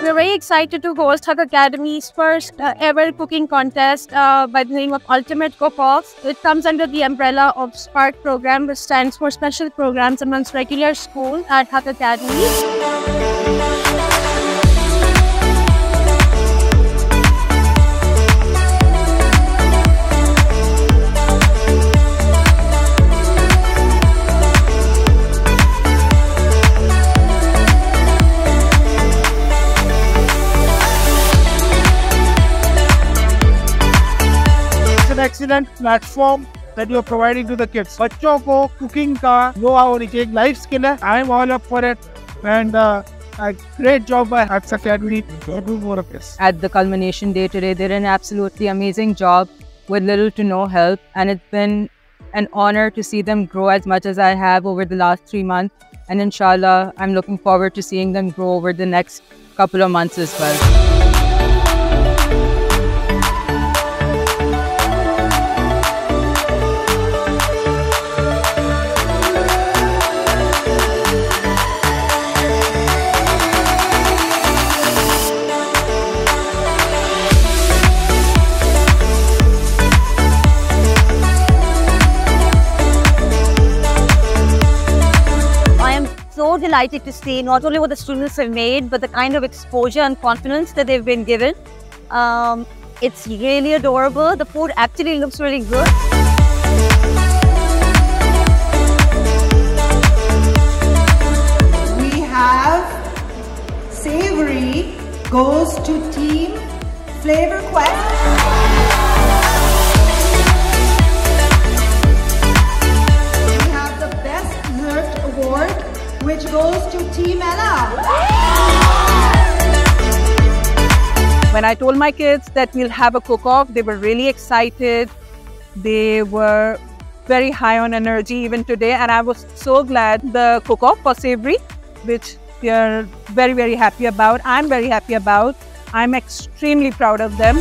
We're very excited to host Hug Academy's first ever cooking contest by the name of Ultimate Cook-Off. It comes under the umbrella of SPARC program, which stands for Special Programs Amongst Regular School at Hug Academy. Excellent platform that you're providing to the kids. बच्चों को cooking का know-how होनी चाहिए, life skill है. I'm all up for it, and a great job by Hug Academy. Do more of this. At the culmination day today, they did an absolutely amazing job with little to no help, and it's been an honor to see them grow as much as I have over the last 3 months. And inshallah, I'm looking forward to seeing them grow over the next couple of months as well. So delighted to see not only what the students have made, but the kind of exposure and confidence that they've been given. It's really adorable. The food actually looks really good. We have Savory goes to Team Flavor Quest. Which goes to Team Ella. When I told my kids that we'll have a cook-off, they were really excited. They were very high on energy even today, and I was so glad the cook-off for Savory, which we are very, very happy about. I'm very happy about. I'm extremely proud of them.